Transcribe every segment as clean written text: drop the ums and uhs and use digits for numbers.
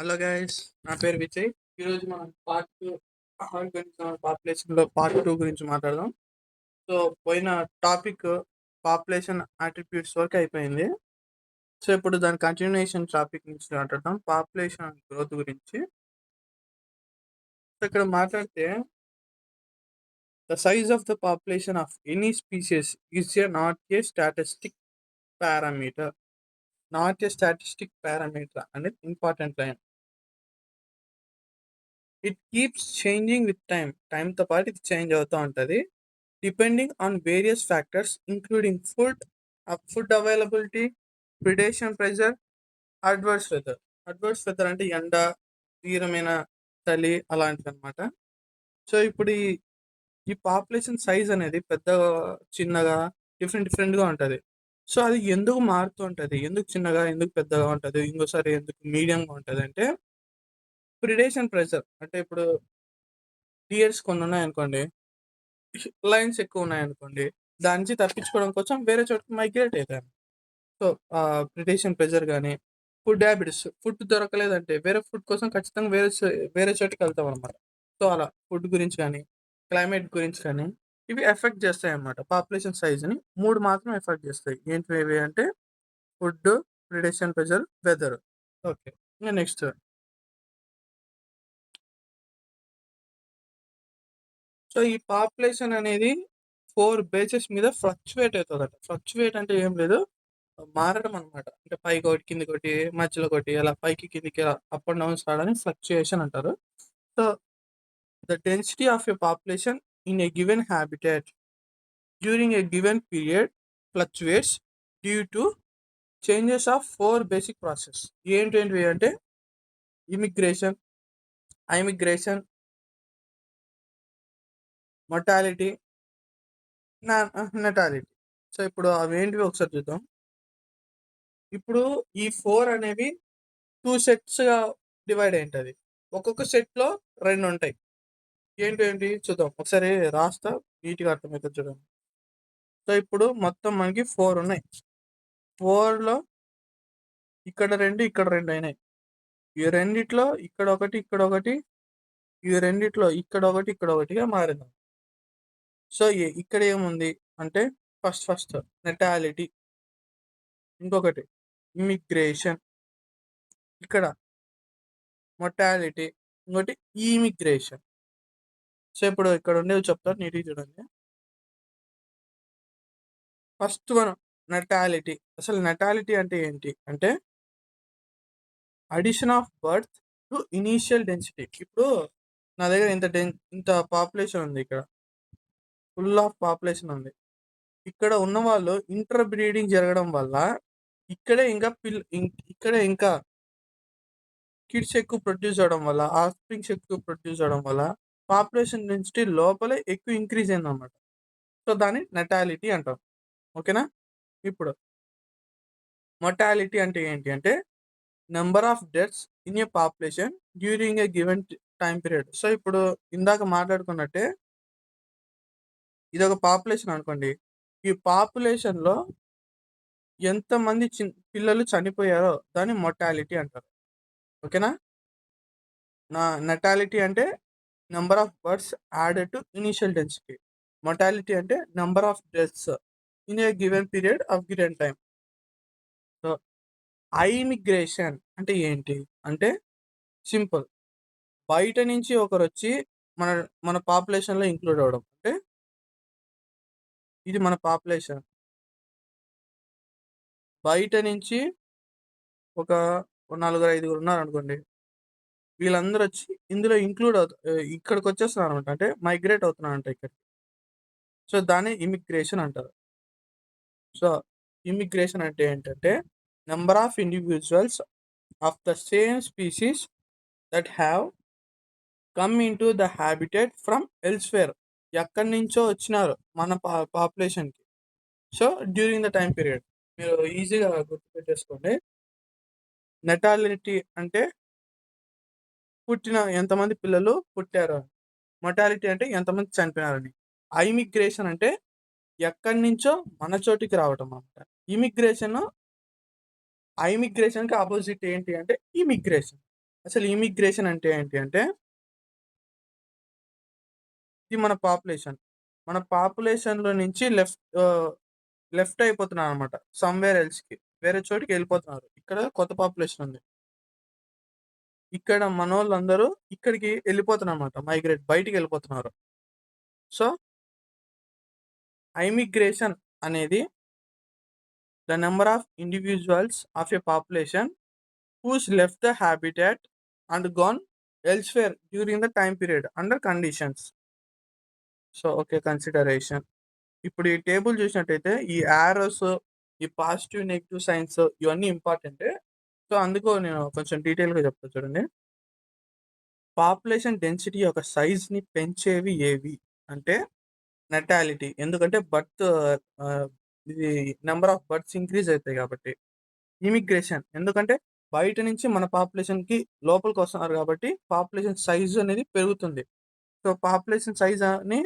Hello guys, నా పేరు విజయ్. ఈరోజు మనం పార్ట్ టూ గురించి, పాపులేషన్లో పార్ట్ టూ గురించి మాట్లాడదాం. సో పోయిన టాపిక్ పాపులేషన్ అట్రిబ్యూట్స్ వరకు అయిపోయింది. సో ఇప్పుడు దాని కంటిన్యూషన్ టాపిక్ నుంచి మాట్లాడదాం, పాపులేషన్ గ్రోత్ గురించి. సో ఇక్కడ మాట్లాడితే the size of the population of any species is not a statistic parameter. Not a statistic parameter అనేది important line. It keeps changing with టైంతో పాటు ఇది చేంజ్ అవుతూ ఉంటుంది, depending on various factors including food availability, predation pressure, adverse weather. Adverse weather అంటే ఎండ, తీవ్రమైన చలి అలాంటివి అనమాట. సో ఇప్పుడు ఈ పాపులేషన్ సైజ్ అనేది పెద్దగా, చిన్నగా, డిఫరెంట్గా ఉంటుంది. సో అది ఎందుకు మారుతూ ఉంటుంది, ఎందుకు చిన్నగా, ఎందుకు పెద్దగా ఉంటుంది, ఇంకోసారి ఎందుకు మీడియంగా ఉంటుంది అంటే ప్రిడేషన్ ప్రెజర్. అంటే ఇప్పుడు డియర్స్ కొన్ని ఉన్నాయనుకోండి, లైన్స్ ఎక్కువ ఉన్నాయనుకోండి, దాని నుంచి తప్పించుకోవడం కోసం వేరే చోటుకి మైగ్రేట్ అవుతాను. సో ప్రిడేషన్ ప్రెజర్ కానీ, ఫుడ్ హ్యాబిట్స్, ఫుడ్ దొరకలేదంటే వేరే ఫుడ్ కోసం ఖచ్చితంగా వేరే చోటుకి వెళ్తాం అనమాట. సో అలా ఫుడ్ గురించి కానీ, క్లైమేట్ గురించి కానీ ఇవి ఎఫెక్ట్ చేస్తాయి అన్నమాట. పాపులేషన్ సైజ్ని మూడు మాత్రం ఎఫెక్ట్ చేస్తాయి. ఏంటివి అంటే food, predation pressure, weather. Okay, ఇంకా నెక్స్ట్. సో ఈ పాపులేషన్ అనేది 4 బేసెస్ మీద ఫ్లక్చువేట్ అవుతుందట. ఫ్లక్చువేట్ అంటే ఏం లేదు, మారడం అనమాట. అంటే పైకి ఒకటి, కిందికి ఒకటి, మధ్యలో ఒకటి, అలా పైకి కిందికి అప్ అండ్ డౌన్స్ రావడానికి ఫ్లక్చుయేషన్ అంటారు. So the density of a population in a given habitat during a given period fluctuates due to changes of 4 basic process. ఏంటేంటివి అంటే immigration, emigration, mortality, natality. So ఇప్పుడు అవి ఏంటివి ఒకసారి చూద్దాం. ఇప్పుడు ఈ 4 అనేవి 2 సెట్స్గా డివైడ్ అయి ఉంటుంది. ఒక్కొక్క సెట్లో 2 ఉంటాయి. ఏంటి చూద్దాం ఒకసారి, రాస్తా నీట్గా అర్థమవుతుంది చూడండి. సో ఇప్పుడు మొత్తం మనకి 4 ఉన్నాయి. 4లో ఇక్కడ 2, ఇక్కడ 2 అయినాయి. ఈ రెండిట్లో ఇక్కడ ఒకటి, ఇక్కడ ఒకటి, ఈ రెండిట్లో ఇక్కడ ఒకటి, ఇక్కడ ఒకటిగా మారింది. సో ఇక్కడ ఏముంది అంటే ఫస్ట్ నెటాలిటీ, ఇంకొకటి ఇమిగ్రేషన్, ఇక్కడ మొటాలిటీ, ఇంకోటి ఇమిగ్రేషన్. సో ఇప్పుడు ఇక్కడ ఉండేవి చెప్తారు, నీట్గా చూడండి. First one natality. అసలు నెటాలిటీ అంటే ఏంటి అంటే addition of birth to initial density. ఇప్పుడు నా దగ్గర ఇంత పాపులేషన్ ఉంది, ఇక్కడ ఫుల్ ఆఫ్ పాపులేషన్ ఉంది. ఇక్కడ ఉన్న వాళ్ళు ఇంటర్ బ్రీడింగ్ జరగడం వల్ల ఇక్కడే ఇంకా కిడ్స్ ఎక్కువ ప్రొడ్యూస్ అవడం వల్ల, ఆఫ్స్ప్రింగ్స్ ఎక్కువ ప్రొడ్యూస్ అవడం వల్ల పాపులేషన్ డెన్సిటీ లోపలే ఎక్కువ ఇంక్రీజ్ అయింది అన్నమాట. సో దాన్ని నెటాలిటీ అంటాం. ఓకేనా. ఇప్పుడు మొటాలిటీ అంటే ఏంటి అంటే number of deaths in A population during a given time period. So ఇప్పుడు ఇందాక మాట్లాడుకున్నట్టే ఇది ఒక పాపులేషన్ అనుకోండి. ఈ పాపులేషన్లో ఎంతమంది పిల్లలు చనిపోయారో దాన్ని మొటాలిటీ అంటారు. ఓకేనా. నా నెటాలిటీ అంటే number of birds added to initial density. Mortality అంటే number of deaths in a given period of given time. So emigration అంటే ఏంటి అంటే సింపుల్, బయట నుంచి ఒకరు వచ్చి మన మన పాపులేషన్లో ఇంక్లూడ్ అవ్వడం. అంటే ఇది మన పాపులేషన్, బయట నుంచి ఒక 4-5 ఉన్నారు అనుకోండి, వీళ్ళందరూ వచ్చి ఇందులో ఇంక్లూడ్ ఇక్కడికి వచ్చేస్తున్నారు అనమాట. అంటే మైగ్రేట్ అవుతున్నారు అంట ఇక్కడ. సో దాన్ని ఇమిగ్రేషన్ అంటారు. సో ఇమిగ్రేషన్ అంటే ఏంటంటే number of individuals of the same species that have come in to the habitat from elsewhere. ఎక్కడి నుంచో వచ్చినారు మన పాపులేషన్కి. So during the time period మీరు ఈజీగా గుర్తుపెట్టేసుకోండి. నెటాలిటీ అంటే ఎంతమంది పిల్లలు పుట్టారు, మొటాలిటీ అంటే ఎంతమంది చనిపోయినారని. ఐమిగ్రేషన్ అంటే ఎక్కడి నుంచో మన చోటికి రావటం అన్నమాట. ఐమిగ్రేషన్కి ఆపోజిట్ ఏంటి అంటే ఇమిగ్రేషన్. అసలు ఇమిగ్రేషన్ అంటే ఏంటి అంటే, ఇది మన పాపులేషన్. మన పాపులేషన్‌లో నుంచి లెఫ్ట్ అయిపోతున్నారనమాట. సమ్‌వేర్ ఎల్స్‌కి. వేరే చోటికి ఎళ్ళిపోతున్నారు. ఇక్కడ కొత్త పాపులేషన్ ఉంది. ఇక్కడ మనోళ్ళందరూ ఇక్కడికి ఎళ్ళిపోతున్నారనమాట. బయటికెళ్ళిపోతున్నారు. సో, ఐమిగ్రేషన్ అనేది the number of individuals of a population who's left the habitat and gone elsewhere during the time period under conditions. So, okay. Consideration. ఇప్పుడు ఈ టేబుల్ చూసినట్టయితే ఈ యారోస్, ఈ పాజిటివ్, నెగెటివ్ సైన్స్ ఇవన్నీ ఇంపార్టెంటే. సో, అందుకు నేను కొంచెం డీటెయిల్‌గా చెప్తా చూడండి. పాపులేషన్ డెన్సిటీ యొక్క సైజ్‌ని పెంచేవి ఏవి? అంటే నటాలిటీ. ఎందుకంటే ఆహ్, ఇది నంబర్ ఆఫ్ బర్త్స్ ఇంక్రీజ్ అయితాయి కాబట్టి. ఇమిగ్రేషన్ ఎందుకంటే బయట నుంచి మన పాపులేషన్‌కి లోపలికొస్తున్నారు కాబట్టి పాపులేషన్ సైజ్ అనేది పెరుగుతుంది. సో, పాపులేషన్ సైజ్ అని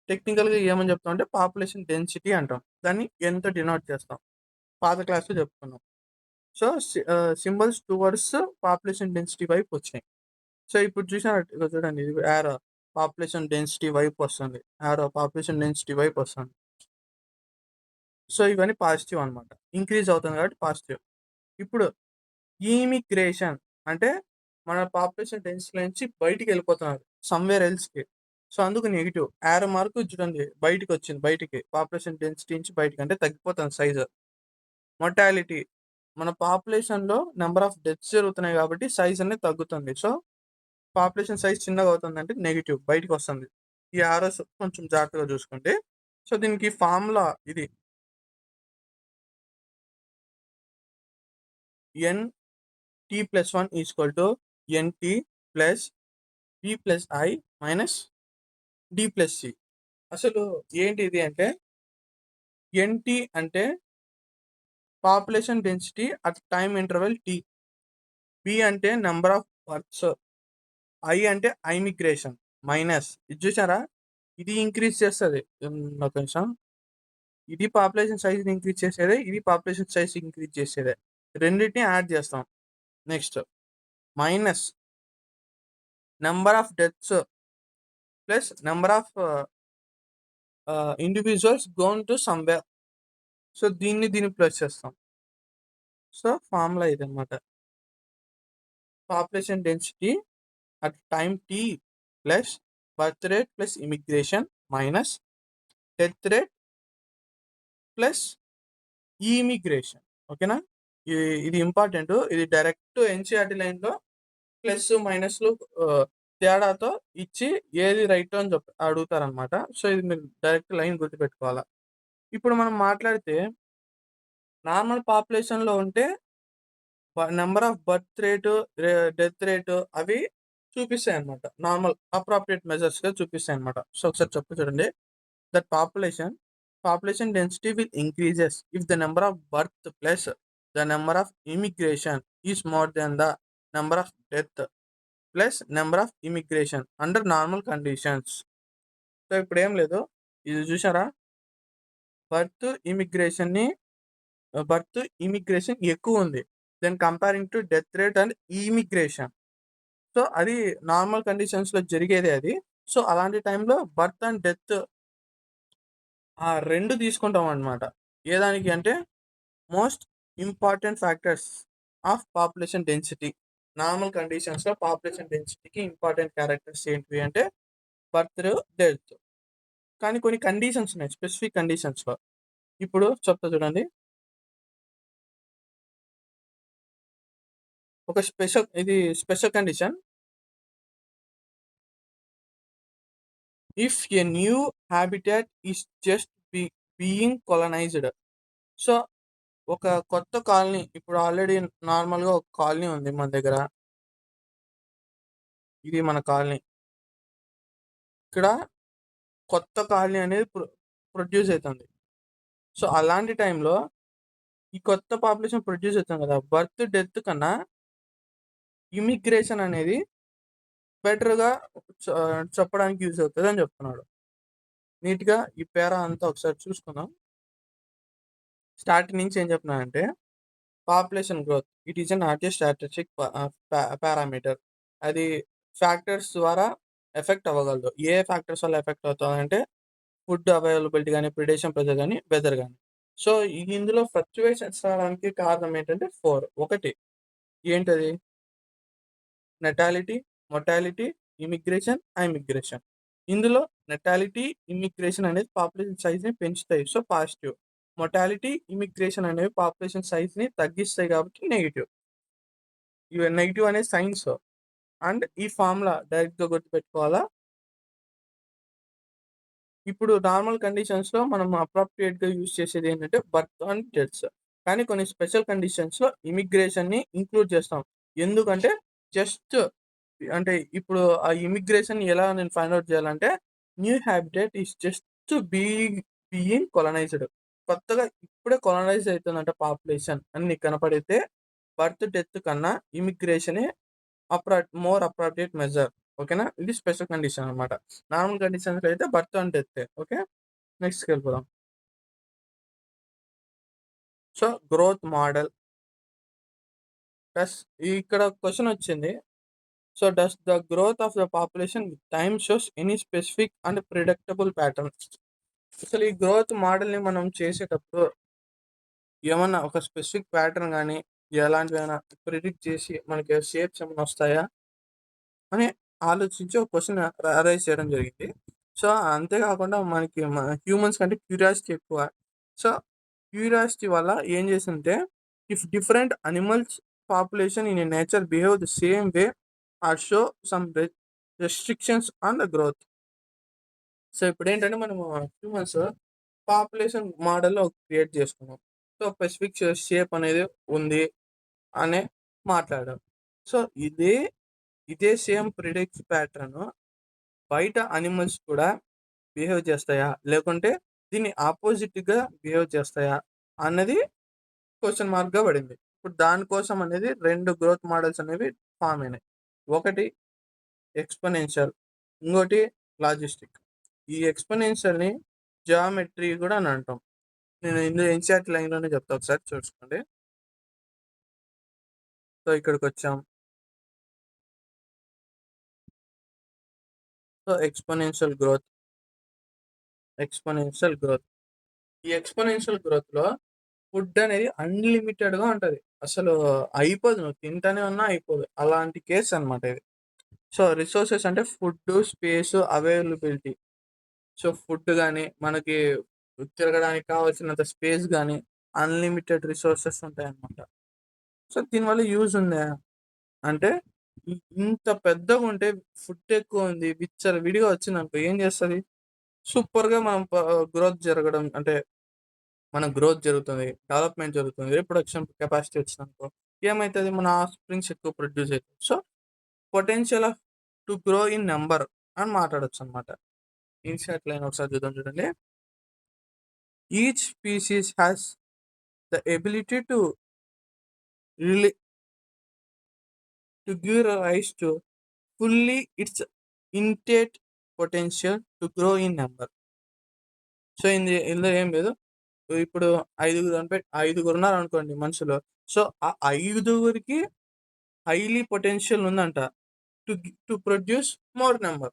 టెక్నికల్‌గా ఏమని చెప్తామంటే పాపులేషన్ డెన్సిటీ అంటాం. దాన్ని ఎంతో డినోట్ చేస్తాం. పాత క్లాస్‌లో చెప్పుకున్నాం. So, symbols towards population density వైపు వచ్చినాయి. సో, ఇప్పుడు చూసినట్టు ఇగో చూడండి ఇది యారో పాపులేషన్ డెన్సిటీ వైపు వస్తుంది. యారో పాపులేషన్ డెన్సిటీ వైపు వస్తుంది. సో, ఇవన్నీ పాజిటివ్ అనమాట. ఇంక్రీజ్ అవుతుంది కాబట్టి పాజిటివ్. ఇప్పుడు ఇమిగ్రేషన్ అంటే మన పాపులేషన్ డెన్సిటీ నుంచి బయటికెళ్ళిపోతున్నారు. సమ్‌వేర్ ఎల్స్‌కి. సో, అందుకు నెగెటివ్. యారో మార్క్ చూడండి బయటికొచ్చింది. బయటికి. పాపులేషన్ డెన్సిటీ నుంచి బయటికి అంటే తగ్గిపోతుంది సైజ్. మొర్టాలిటీ మన పాపులేషన్‌లో నంబర్ ఆఫ్ డెత్స్ జరుగుతున్నాయి కాబట్టి సైజ్ అనేది తగ్గుతుంది. సో, పాపులేషన్ సైజ్ చిన్నగా అవుతుందంటే నెగెటివ్ బయటికొస్తుంది. ఈ యారోస్ కొంచెం జాగ్రత్తగా చూసుకోండి. సో, దీనికి ఫార్ములా ఇది NT+1 = NT+I - D+C. అసలు ఏంటి ఇది అంటే ఎన్‌టి అంటే population density at time interval T. B అంటే నంబర్ ఆఫ్ బర్త్స్. ఐ అంటే ఐమిగ్రేషన్. ఇది చూసారా? ఇది ఇంక్రీజ్ చేస్తది. ఒక నిమిషం. ఇది పాపులేషన్ సైజ్‌ని ఇంక్రీజ్ చేసేదే. ఇది పాపులేషన్ సైజ్ ఇంక్రీజ్ చేసేదే. రెండిటిని యాడ్ చేస్తాం. Next minus number of deaths plus number of individuals gone to somewhere. So, దీన్ని ప్లస్ చేస్తాం. సో, ఫార్ములా ఇదనమాట. Population density at time T plus birth rate plus immigration minus death rate plus immigration. ఓకేనా? ఇది important. ఇది direct NCERT లైన్‌లో plus, మైనస్‌లు తేడాతో ఇచ్చి ఏది రైటో అని అడుగుతారనమాట. సో, ఇది మీరు డైరెక్ట్ లైన్ గుర్తుపెట్టుకోవాలా. ఇప్పుడు మనం మాట్లాడితే నార్మల్ పాపులేషన్‌లో ఉంటే number of birth rate, death rate అవి చూపిస్తాయన్నమాట. నార్మల్ అప్రాప్రియేట్ మెజర్స్‌గా చూపిస్తాయన్నమాట. సో, ఒకసారి చూడండి. That population density will increases if the number of birth plus the number of immigration is more then the number of death plus number of immigration under normal conditions. So, ఇప్పుడేం లేదు. ఇది చూసారా? Birth, ఇమిగ్రేషన్‌ని immigration ఎక్కువుంది. Comparing to death rate and immigration. So, అది normal కండిషన్స్‌లో జరిగేదే అది. సో, అలాంటి టైంలో బర్త్ అండ్ డెత్ 2 తీసుకుంటామనమాట. ఏ దానికి అంటే most important factors of population density. Normal కండిషన్స్‌లో పాపులేషన్ డెన్సిటీకి ఇంపార్టెంట్ క్యారెక్టర్స్ ఏంటివి అంటే బర్త్, డెత్. కానీ కొన్ని కండిషన్స్ ఉన్నాయి. స్పెసిఫిక్ కండిషన్స్‌లో. ఇప్పుడు చెప్తా చూడండి. ఇది special condition. If a new habitat is just being colonized. So, ఒక కొత్త కాలనీ ఇప్పుడు ఆల్రెడీ నార్మల్‌గా ఒక కాలనీ ఉంది మన దగ్గర. ఇది మన కాలనీ. ఇక్కడ కొత్త కాలనీ అనేది ప్రొడ్యూస్ అయితుంది. సో, అలాంటి టైంలో ఈ కొత్త పాపులేషన్ ప్రొడ్యూస్ అవుతుంది కదా! బర్త్, డెత్ కన్నా ఇమిగ్రేషన్ అనేది బెటర్‌గా చెప్పడానికి యూజ్ అవుతదని చెప్తున్నాడు. నీట్‌గా ఈ పేరా అంతా ఒకసారి చూసుకుందాం. స్టార్టింగ్ నుంచి ఏం చెప్తున్నాడంటే population growth it is not a statistic parameter. అది ఫ్యాక్టర్స్ ద్వారా ఎఫెక్ట్ అవ్వగలదు. ఏ ఫ్యాక్టర్స్ వల్ల ఎఫెక్ట్ అవుతుందంటే ఫుడ్ అవైలబిలిటీ కానీ, ప్రిడేషన్ ప్రెజర్ కానీ, వెదర్ కానీ. సో ఇందులో ఫ్లక్చువేషన్స్ రావడానికి కారణం ఏంటంటే 4. ఒకటి ఏంటది? నెటాలిటీ, మొటాలిటీ, ఇమిగ్రేషన్, ఇమిగ్రేషన్. ఇందులో నెటాలిటీ, ఇమిగ్రేషన్ అనేది పాపులేషన్ సైజ్‌ని పెంచుతాయి. So positive. మొటాలిటీ, ఇమిగ్రేషన్ అనేవి పాపులేషన్ సైజ్‌ని తగ్గిస్తాయి కాబట్టి నెగెటివ్. ఇవి నెగెటివ్ అనేది సైన్స్. అండ్ ఈ ఫార్ములా డైరెక్ట్‌గా గుర్తుపెట్టుకోవాలా. ఇప్పుడు నార్మల్ కండిషన్స్‌లో మనం అప్రాప్రియేట్‌గా యూజ్ చేసేది ఏంటంటే బర్త్ అండ్ డెత్స్. కానీ కొన్ని స్పెషల్ కండిషన్స్‌లో ఇమిగ్రేషన్‌ని ఇంక్లూడ్ చేస్తాం. ఎందుకంటే జస్ట్ అంటే ఇప్పుడు ఆ ఇమిగ్రేషన్ ఎలా నేను ఫైండ్ ఔట్ చేయాలంటే new habitat is just being colonized. కొత్తగా ఇప్పుడే కొలనైజ్ అవుతుందంట పాపులేషన్ అని నీకు కనపడితే బర్త్, డెత్ కన్నా ఇమిగ్రేషనే మోర్ అప్రాప్రియేట్ మెజర్. ఓకేనా? ఇది స్పెషల్ కండిషన్ అనమాట. నార్మల్ కండిషన్స్‌లో అయితే బర్త్ అండ్ డెత్తే. ఓకే. నెక్స్ట్‌కి వెళ్ళిపోదాం. సో గ్రోత్ మోడల్ డస్ ఇక్కడ క్వెషన్ వచ్చింది. So does the growth of the population with time shows any specific and predictable pattern. అసలు ఈ గ్రోత్ మోడల్‌ని మనం చేసేటప్పుడు ఏమన్నా ఒక స్పెసిఫిక్ ప్యాటర్న్ గాని, ఎలాంటివైనా ప్రిడిక్ట్ చేసి మనకి షేప్స్ ఏమన్నా వస్తాయా? అని ఆలోచించి ఒక క్వెషన్ అరైజ్ చేయడం జరిగింది. సో, అంతే కాకుండా మనకి హ్యూమన్స్ కంటే క్యూరియాసిటీ ఎక్కువ. సో, క్యూరియాసిటీ వల్ల ఏం చేసిందంటే, if different animals population in nature behave the same way or show some restrictions on the growth. So, ఇప్పుడేంటంటే మనము హ్యూమన్స్ పాపులేషన్ మోడల్‌లో క్రియేట్ చేసుకున్నాం. సో, స్పెసిఫిక్ షేప్ అనేది ఉంది అని మాట్లాడాం. సో, ఇదే సేమ్ ప్రిడిక్ట్ ప్యాటర్న్ బయట అనిమల్స్ కూడా బిహేవ్ చేస్తాయా? లేకుంటే దీన్ని అపోజిట్‌గా బిహేవ్ చేస్తాయా? అన్నది క్వెషన్ మార్క్‌గా పడింది. ఇప్పుడు దానికోసం అనేది 2 గ్రోత్ మోడల్స్ అనేవి ఫార్మ్ అయినాయి. ఒకటి ఎక్స్‌పోనెన్షియల్, ఇంకోటి లాజిస్టిక్. ఈ ఎక్స్‌పోనెన్షియల్‌ని జియోమెట్రీ కూడా అని అంటాం. నేను ఇందులో ఎన్‌సీఈఆర్‌టీ లైన్‌లోనే చెప్తా ఒకసారి చూసుకోండి. సో, ఇక్కడికొచ్చాం. So, exponential growth. ఈ ఎక్స్‌పోనెన్షియల్ గ్రోత్‌లో ఫుడ్ అనేది అన్‌లిమిటెడ్‌గా ఉంటది. అసలు అయిపోదు. నువ్వు తింటానే ఉన్నా అయిపోదు. అలాంటి కేస్ అనమాట ఇది. సో, రిసోర్సెస్ అంటే food, space, availability. So, food గాని, మనకి తిరగడానికి కావాల్సినంత స్పేస్ గాని, అన్‌లిమిటెడ్ రిసోర్సెస్ ఉంటాయన్నమాట. సో, దీనివల్ల యూజ్ ఉందా? అంటే ఇంత పెద్దగుంటే ఫుడ్ ఎక్కువుంది. విచ్చలవిడిగా వచ్చిందనుకో ఏం చేస్తది? సూపర్‌గా మనం గ్రోత్ జరగడం అంటే మన గ్రోత్ జరుగుతుంది. డెవలప్‌మెంట్ జరుగుతుంది. రీప్రొడక్షన్ కెపాసిటీ వచ్చిందనుకో ఏమైతది? మన ఆఫ్‌స్ప్రింగ్స్ ఎక్కువ ప్రొడ్యూస్ అయితయి. So, potential of to grow in number అని మాట్లాడొచ్చనమాట. ఇన్‌షార్ట్ లైన్ ఒకసారి చూద్దాం చూడండి. Each species has the ability really to give rise to fully its innate potential to grow in number. So, ఇందులో ఏం లేదు. ఇప్పుడు ఐదుగురున్నారనుకోండి మనుషులు. సో, ఆ ఐదుగురికి హైలీ పొటెన్షియల్ ఉందంట. To produce more number.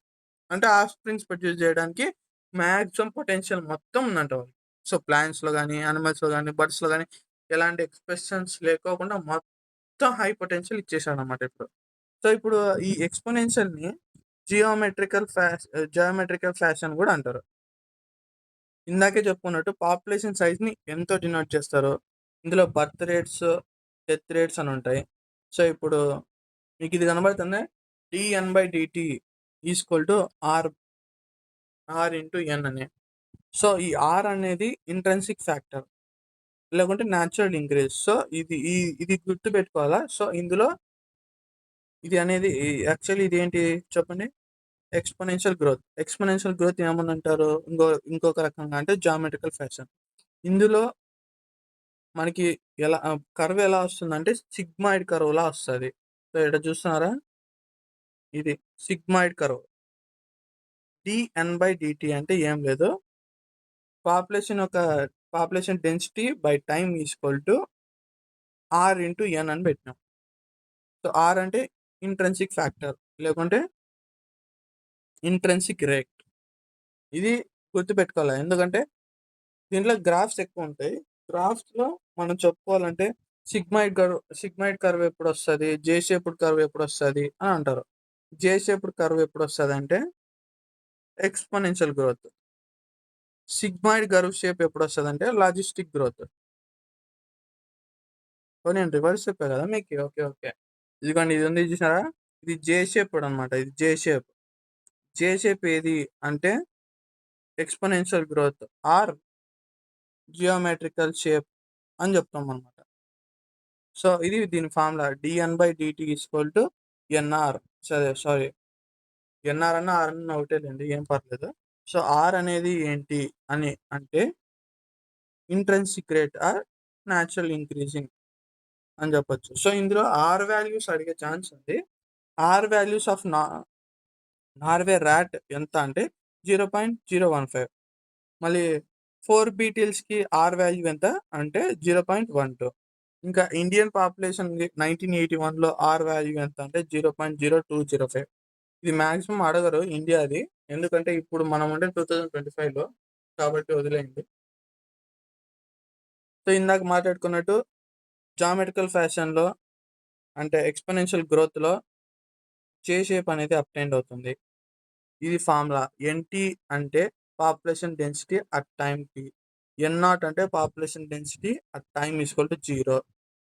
అంటే ఆఫ్‌స్ప్రింగ్స్ ప్రొడ్యూస్ చేయడానికి మాక్సిమం పొటెన్షియల్ మొత్తం ఉందంట వాళ్ళకి. సో, ప్లాంట్స్‌లో గాని, యానిమల్స్‌లో గాని, బర్డ్స్‌లో గాని ఎలాంటి ఎక్స్‌ప్రెషన్స్ లేకోకుండా మొత్తం హై పొటెన్షియల్ ఇచ్చేసాడనమాట ఇప్పుడు. సో, ఇప్పుడు ఈ ఎక్స్‌పోనెన్షియల్‌ని జియోమెట్రికల్ ఫ్యాషన్ గూడా అంటారు. ఇందాకే చెప్పుకున్నట్టు పాపులేషన్ సైజ్‌ని ఎంతో డినోట్ చేస్తారో, ఇందులో బర్త్ రేట్స్, డెత్ రేట్స్ అని ఉంటాయి. సో, ఇప్పుడు మీకిది కనబడుతుందా? dN/dt equal to R into N అని. సో, ఈ ఆర్ అనేది ఇంట్రిన్సిక్ ఫ్యాక్టర్. లేకుంటే న్యాచురల్ ఇంక్రీజ్. సో, ఇది గుర్తుపెట్టుకోవాలా. సో, ఇందులో ఇది అనేది యాక్చువల్లీ ఇదేంటి చెప్పండి? Exponential growth. ఎక్స్‌పోనెన్షియల్ గ్రోత్ ఏమనంటారు? ఇంకొక రకంగా అంటే జియోమెట్రికల్ ఫ్యాషన్. ఇందులో మనకి కర్వ్ ఎలా వస్తుందంటే సిగ్మాయిడ్ కర్వ్‌లా వస్తది. సో, ఇక్కడ చూస్తున్నారా? ఇది సిగ్మాయిడ్ కర్వ్. dN/dt అంటే ఏం లేదు. పాపులేషన్ యొక్క population density by time equal to R into N అని పెట్టినాం. సో ఆర్ అంటే ఇంట్రెన్సిక్ ఫ్యాక్టర్ లేకుంటే ఇంట్రెన్సిక్ రేట్. ఇది గుర్తుపెట్టుకోవాలి, ఎందుకంటే దీంట్లో గ్రాఫ్స్ ఎక్కువ ఉంటాయి. గ్రాఫ్స్లో మనం చెప్పుకోవాలంటే సిగ్మాయిడ్ కర్వ్ ఎప్పుడు వస్తుంది, జే షేప్డ్ కర్వ్ ఎప్పుడు వస్తుంది అని అంటారు. జే షేప్డ్ కర్వ్ ఎప్పుడు వస్తుంది అంటే exponential growth. Sigmoid curve shape ఎప్పుడు వస్తుంది అంటే లాజిస్టిక్ గ్రోత్. సో నేను రివర్స్ చెప్పా కదా మీకు. ఓకే ఓకే, ఇదిగోండి ఇది ఉంది చూసారా, ఇది జే షేప్డ్ అనమాట. ఇది జే షేప్. జే షేప్ ఏది అంటే exponential growth or geometrical shape అని చెప్తాం అనమాట. సో ఇది దీని formula dN/dt equal to N R. సరే సారీ, ఎన్ఆర్ అన్న ఆర్ అన్న ఒకటేలేండి, ఏం పర్లేదు. సో ఆర్ అనేది ఏంటి అని అంటే intrinsic rate or natural increasing అని చెప్పొచ్చు. సో ఇందులో ఆర్ వాల్యూస్ అడిగే ఛాన్స్ ఉంది. R values of Norway rat ఎంత అంటే 0.015. మళ్ళీ 4 బీటిల్స్కి ఆర్ వాల్యూ ఎంత అంటే 0.12. ఇంకా ఇండియన్ పాపులేషన్ 1981లో ఆర్ వాల్యూ ఎంత అంటే 0.0205. ఇది మ్యాక్సిమం అడగరు ఇండియాది, ఎందుకంటే ఇప్పుడు మనం ఉండే 2025లో, కాబట్టి వదిలేయండి. సో ఇందాక మాట్లాడుకున్నట్టు జామెట్రికల్ ఫ్యాషన్లో అంటే ఎక్స్పోనెన్షియల్ గ్రోత్లో జే షేప్ అనేది అప్టైండ్ అవుతుంది. ఇది ఫార్ములా. ఎన్టీ అంటే population density at time T. N naught అంటే population density at time equal to 0.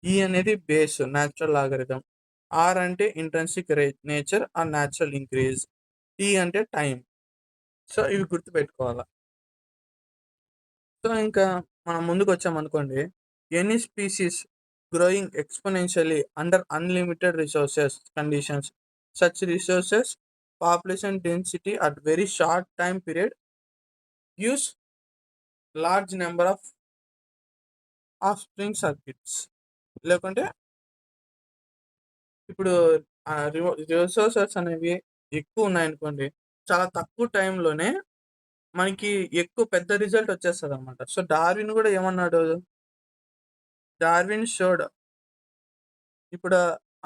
E అనేది బేస్ న్యాచురల్ లాగరిథం. ఆర్ అంటే intrinsic nature or natural increase. T అంటే టైం. సో ఇవి గుర్తుపెట్టుకోవాలి. సో ఇంకా మనం ముందుకు వచ్చామనుకోండి, any species growing exponentially under unlimited resources conditions, such resources population density at very short time period use large number of spring circuits. లేకుంటే ఇప్పుడు resources అనేవి ఎక్కువ ఉన్నాయనుకోండి, చాలా తక్కువ టైంలోనే మనకి ఎక్కువ పెద్ద రిజల్ట్ వచ్చేస్తుంది అనమాట. సో డార్విన్ కూడా ఏమన్నాడు, డార్విన్ షోడ్ ఇప్పుడు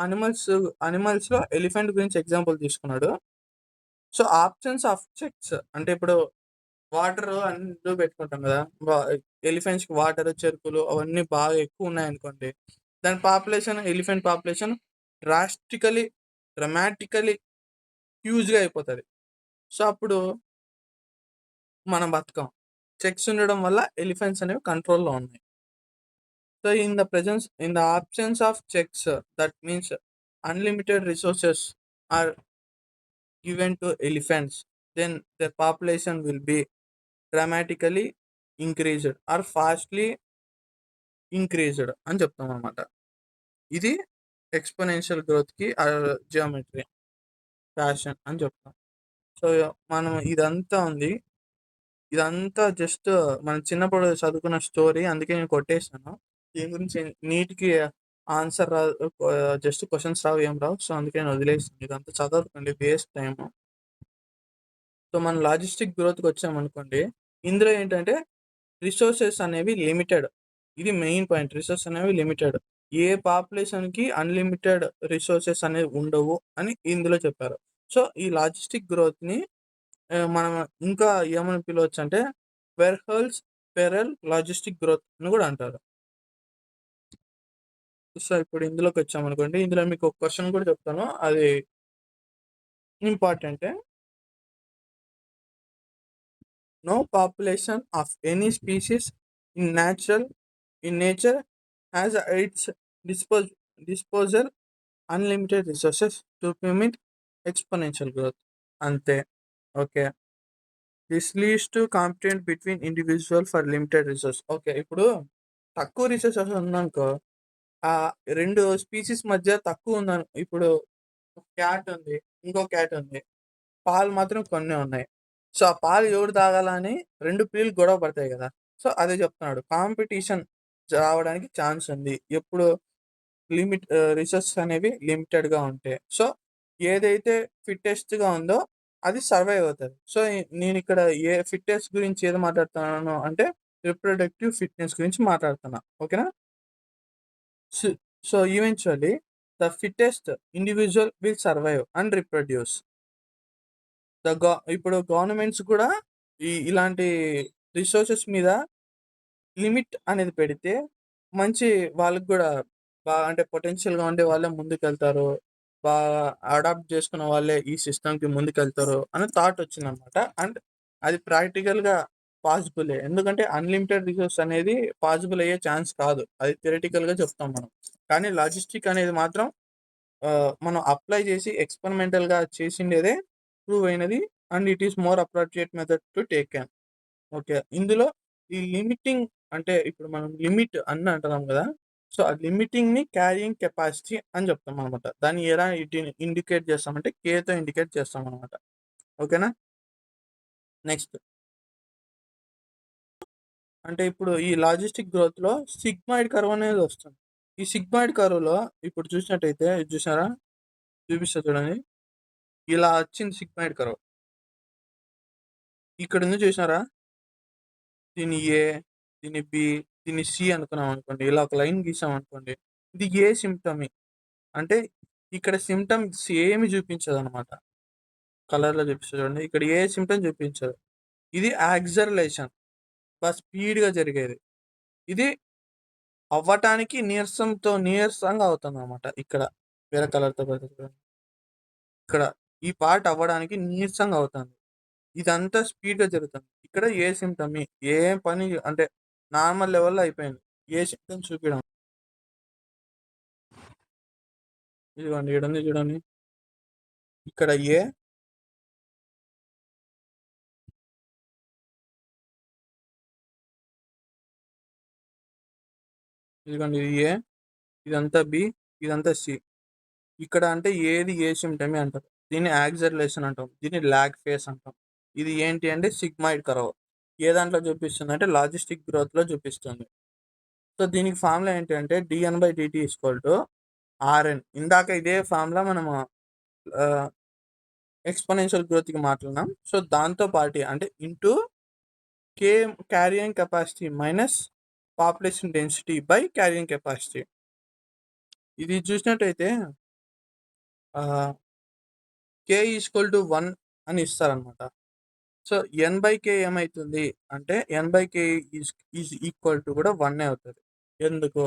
అనిమల్స్లో ఎలిఫెంట్ గురించి ఎగ్జాంపుల్ తీసుకున్నాడు. సో ఆప్షన్స్ ఆఫ్ చెక్స్ అంటే ఇప్పుడు వాటర్ అన్ని పెట్టుకుంటాం కదా, ఎలిఫెంట్స్కి వాటర్ చెరుకులు అవన్నీ బాగా ఎక్కువ ఉన్నాయనుకోండి, దాని పాపులేషన్ ఎలిఫెంట్ పాపులేషన్ డ్రమాటికలీ హ్యూజ్గా అయిపోతుంది. సో అప్పుడు మనం బతకం. చెక్స్ ఉండడం వల్ల ఎలిఫెంట్స్ అనేవి కంట్రోల్లో ఉన్నాయి. So in the absence of checks, that means unlimited resources are given to elephants, then their population will be dramatically increased or fastly increased అని చెప్తాం అనమాట. ఇది ఎక్స్పోనెన్షియల్ గ్రోత్కి జియోమెట్రీ ఫ్యాషన్ అని చెప్తాం. సో మనం ఇదంతా ఉంది, ఇదంతా జస్ట్ మనం చిన్నప్పుడు చదువుకున్న స్టోరీ, అందుకే నేను కొట్టేసాను. దీని గురించి నీట్కి ఆన్సర్ రాదు, జస్ట్ క్వశ్చన్స్ రావు, ఏం రావు. సో అందుకే నేను వదిలేసాను. ఇదంతా చదవకండి, వేస్ట్ టైము. సో మనం లాజిస్టిక్ గ్రోత్కి వచ్చామనుకోండి, ఇందులో ఏంటంటే రిసోర్సెస్ అనేవి లిమిటెడ్. ఇది మెయిన్ పాయింట్, రిసోర్సెస్ అనేవి లిమిటెడ్. ఏ పాపులేషన్కి అన్లిమిటెడ్ రిసోర్సెస్ అనేవి ఉండవు అని ఇందులో చెప్పారు. సో ఈ లాజిస్టిక్ గ్రోత్ని మనం ఇంకా ఏమని పిలవచ్చు అంటే వెర్హల్స్ పెరల్ లాజిస్టిక్ గ్రోత్ అని కూడా అంటారు. సో ఇప్పుడు ఇందులోకి వచ్చామనుకోండి, ఇందులో మీకు ఒక క్వశ్చన్ కూడా చెప్తాను, అది ఇంపార్టెంటే. No population of any species in nature has its disposal unlimited resources to permit exponential growth. అంతే. Okay, this leads to competent between individual for limited resource. Okay, ఇప్పుడు తక్కువ రిసోర్సెస్ ఉందనుకో, ఆ రెండు స్పీసీస్ మధ్య తక్కువ ఉందని, ఇప్పుడు క్యాట్ ఉంది, ఇంకో క్యాట్ ఉంది, పాలు మాత్రం కొన్ని ఉన్నాయి. సో ఆ పాలు ఎవరు తాగాలని రెండు పిల్లలు గొడవ పడతాయి కదా. సో అదే చెప్తున్నాడు, కాంపిటీషన్ రావడానికి ఛాన్స్ ఉంది ఎప్పుడు రిసోర్సెస్ అనేవి లిమిటెడ్గా ఉంటాయి. సో ఏదైతే ఫిట్టెస్ట్గా ఉందో అది సర్వైవ్ అవుతుంది. సో నేను ఇక్కడ ఫిట్నెస్ గురించి ఏది మాట్లాడుతున్నాను అంటే రిప్రొడక్టివ్ ఫిట్నెస్ గురించి మాట్లాడుతున్నా. ఓకేనా. So eventually the fittest individual will survive and reproduce. ఇప్పుడు గవర్నమెంట్స్ కూడా ఇలాంటి రిసోర్సెస్ మీద లిమిట్ అనేది పెడితే మంచి వాళ్ళకి కూడా బాగా అంటే పొటెన్షియల్గా ఉండే వాళ్ళే ముందుకెళ్తారు, బాగా అడాప్ట్ చేసుకున్న వాళ్ళే ఈ సిస్టమ్కి ముందుకెళ్తారు అనే థాట్ వచ్చిందనమాట. అండ్ అది ప్రాక్టికల్గా పాసిబులే, ఎందుకంటే అన్లిమిటెడ్ రిసోర్స్ అనేది పాసిబుల్ అయ్యే ఛాన్స్ కాదు, అది థియరిటికల్గా చెప్తాం మనం. కానీ లాజిస్టిక్ అనేది మాత్రం మనం అప్లై చేసి ఎక్స్పెరిమెంటల్గా చేసిండేదే ప్రూవ్ అయినది. And it is more appropriate method to take can. Okay, ఇందులో ఈ లిమిటింగ్ అంటే ఇప్పుడు మనం లిమిట్ అని అంటున్నాం కదా, సో ఆ లిమిటింగ్ని క్యారియింగ్ కెపాసిటీ అని చెప్తాం అనమాట. దాన్ని ఎలా ఇండికేట్ చేస్తామంటే కేతో ఇండికేట్ చేస్తాం అనమాట. ఓకేనా. నెక్స్ట్ అంటే ఇప్పుడు ఈ లాజిస్టిక్ గ్రోత్లో సిగ్మాయిడ్ కర్వ్ అనేది వస్తుంది. ఈ సిగ్మాయిడ్ కర్వ్లో ఇప్పుడు చూసినట్టయితే ఇది చూసారా, చూపిస్తా చూడండి. ఇలా వచ్చింది సిగ్మాయిడ్ కర్వ్. ఇక్కడ ఉంది చూసారా, దీన్ని ఏ, దీన్ని బి, దీన్ని సి అనుకున్నాం అనుకోండి, ఇలా ఒక లైన్ గీసాం అనుకోండి, ఇది ఏ సిమ్టమ్ అంటే ఇక్కడ సిమ్టమ్స్ ఏమి చూపించదు అనమాట. కలర్లో చూపిస్తుంది చూడండి, ఇక్కడ ఏ సిమ్టమ్ చూపించదు. ఇది యాక్సలరేషన్, బాగా స్పీడ్గా జరిగేది. ఇది అవ్వటానికి నీరసంగా అవుతుంది అనమాట. ఇక్కడ వేరే కలర్తో ఇక్కడ ఈ పార్ట్ అవ్వడానికి నీరసంగా అవుతుంది. ఇదంతా స్పీడ్గా జరుగుతుంది. ఇక్కడ ఏ సిమ్టమ్ ఏం పని అంటే నార్మల్ లెవెల్లో అయిపోయింది. ఏ సిమ్టమ్ చూపించడం. ఇదిగోండి ఇక్కడ ఉంది చూడండి, ఇక్కడ ఏ, ఇదిగోండి ఇది ఏ, ఇదంతా బి, ఇదంతా సి. ఇక్కడ అంటే ఏది ఏ సిమ్టమే అంటారు. దీన్ని యాక్సలరేషన్ అంటాం, దీన్ని లాగ్ ఫేస్ అంటాం. ఇది ఏంటి అంటే సిగ్మాయిడ్ కర్వ్. ఏ దాంట్లో చూపిస్తుంది అంటే లాజిస్టిక్ గ్రోత్లో చూపిస్తుంది. సో దీనికి ఫార్ములా ఏంటి అంటే dN/dt = Rn. ఇందాక ఇదే ఫార్ములా మనము ఎక్స్పోనెన్షియల్ గ్రోత్కి మాట్లాడినాం. సో దాంతో పాటు అంటే into K carrying capacity minus population density by carrying capacity. ఇది చూసినట్టయితే కే ఈక్వల్ టు 1 అని ఇస్తారనమాట. సో n/k ఏమవుతుంది అంటే n/k ఈజ్ ఈక్వల్ టు కూడా 1 అవుతుంది. ఎందుకు?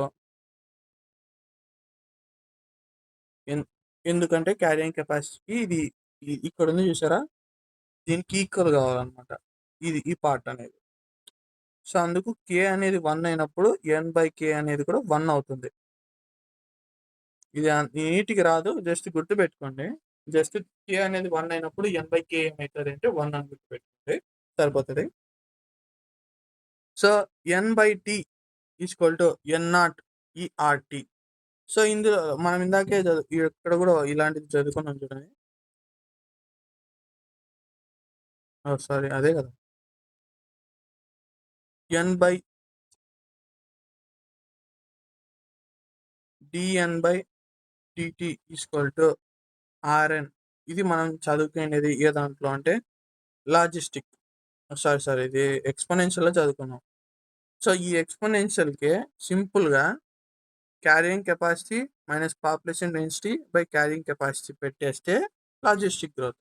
ఎందుకంటే క్యారియింగ్ కెపాసిటీకి ఇది ఇక్కడ ఉంది చూసారా, దీనికి ఈక్వల్ కావాలన్నమాట ఈ పార్ట్ అనేది. సో అందుకు కే అనేది 1 అయినప్పుడు n/k అనేది కూడా 1 అవుతుంది. ఇది నీటికి రాదు, జస్ట్ గుర్తుపెట్టుకోండి. జస్ట్ కే అనేది 1 అయినప్పుడు n/k ఏమవుతుంది అంటే 1 అని గుర్తుపెట్టుకోండి, సరిపోతుంది. సో n/t = n0 సో ఇందులో మనం ఇందాకే ఇక్కడ కూడా ఇలాంటిది చదువుకున్నాం చూడండి. సారీ, అదే కదా, dN/dt = Rn. ఇది మనం చదువుకునేది ఏ దాంట్లో అంటే లాజిస్టిక్, సారీ ఇది ఎక్స్పోనెన్షియల్లో చదువుకున్నాం. సో ఈ ఎక్స్పోనెన్షియల్కి సింపుల్గా carrying capacity minus population density by carrying capacity పెట్టేస్తే లాజిస్టిక్ గ్రోత్.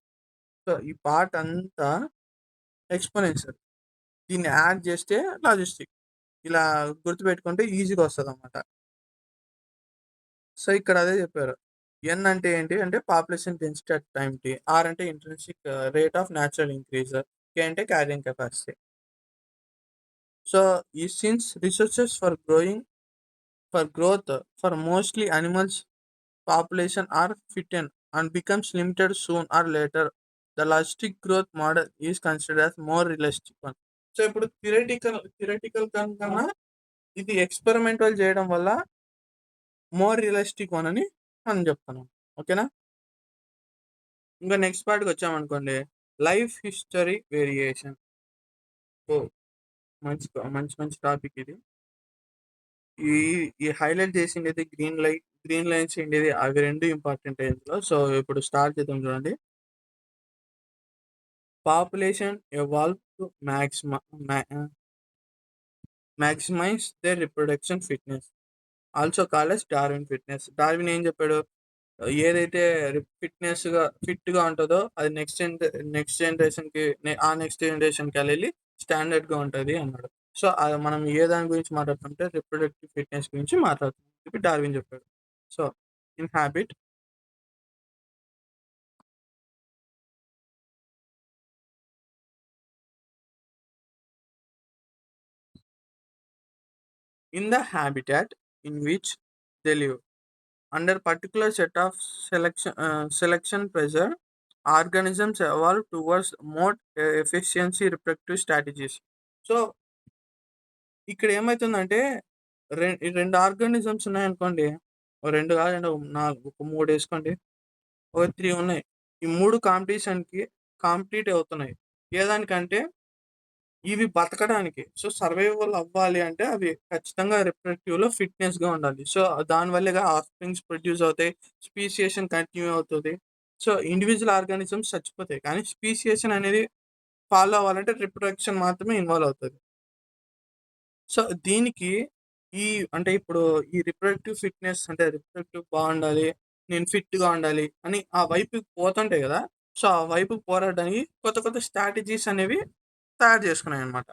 సో ఈ పార్ట్ అంతా ఎక్స్పోనెన్షియల్, దీన్ని యాడ్ చేస్తే లాజిస్టిక్. ఇలా గుర్తుపెట్టుకుంటే ఈజీగా వస్తుంది అన్నమాట. సో ఇక్కడ అదే చెప్పారు. ఎన్ అంటే ఏంటి అంటే population density at time T, R అంటే intrinsic rate of natural increase, K అంటే క్యారియింగ్ కెపాసిటీ. సో ఈ since resources for growth for mostly animals population are fitted and becomes limited soon or later, the logistic growth model is considered as more realistic one. So ఇప్పుడు theoretical కన్నా ఇది experimental చేయడం వల్ల more realistic one అని మనం చెప్తున్నాం. ఓకేనా. ఇంకా నెక్స్ట్ పార్ట్కి వచ్చామనుకోండి, లైఫ్ హిస్టరీ వేరియేషన్. ఓ మంచి మంచి మంచి టాపిక్ ఇది. ఈ హైలైట్ చేసిండేది గ్రీన్ లైన్స్ ఉండేది, అవి రెండు ఇంపార్టెంట్ ఇందులో. సో ఇప్పుడు స్టార్ట్ చేద్దాం చూడండి. Population evolve to maximize their reproduction fitness. Also called as Darwin fitness. Darwin ఏం చెప్పాడు? ఏదైతే ఫిట్‌గా ఉంటదో అది నెక్స్ట్ జనరేషన్‌కి నెక్స్ట్ జనరేషన్‌కెళ్ళెళ్ళి స్టాండర్డ్‌గా ఉంటది అన్నాడు. సో, మనం ఏ దాని గురించి మాట్లాడుతుంటే రిప్రొడక్టివ్ ఫిట్‌నెస్ గురించి మాట్లాడుతున్నాం. ఇప్పుడు డార్విన్ చెప్పాడు. So, in habit in the habitat in which they live. Under particular set of selection pressure, organisms evolve towards more efficiency reproductive strategies. So ఇక్కడ ఏమైతుందంటే ఈ 2 ఆర్గానిజమ్స్ ఉన్నాయనుకోండి. ఓ 2 కాదండి. ఒక 4 ఒక 3 ఏసుకోండి. ఒక 3 ఉన్నాయి. ఈ 3 కాంపిటీషన్‌కి కాంపీట్ అవుతున్నాయి. ఏ దానికంటే ఇవి బతకడానికి. సో, సర్వైవల్ అవ్వాలి అంటే అవి ఖచ్చితంగా రిప్రొడక్టివ్‌లో ఫిట్‌నెస్‌గా ఉండాలి. సో, దానివల్లేగా ఆఫ్‌స్ప్రింగ్స్ ప్రొడ్యూస్ అవుతాయి. స్పీసియేషన్ కంటిన్యూ అవుతది. సో, ఇండివిడ్యువల్ ఆర్గానిజమ్స్ చచ్చిపోతాయి. కానీ స్పీసియేషన్ అనేది ఫాలో అవ్వాలంటే రిప్రొడక్షన్ మాత్రమే ఇన్వాల్వ్ అవుతది. సో, దీనికి ఈ అంటే ఇప్పుడు ఈ రిప్రొడక్టివ్ ఫిట్‌నెస్ అంటే రిప్రొడక్టివ్ బావుండాలి. నేను ఫిట్‌గా ఉండాలి అని ఆ వైపుకి పోతుంటాయి గదా! సో, ఆ వైపుకి పోరాడడానికి కొత్త కొత్త స్ట్రాటజీస్ అనేవి తయారు చేసుకున్నాయన్నమాట.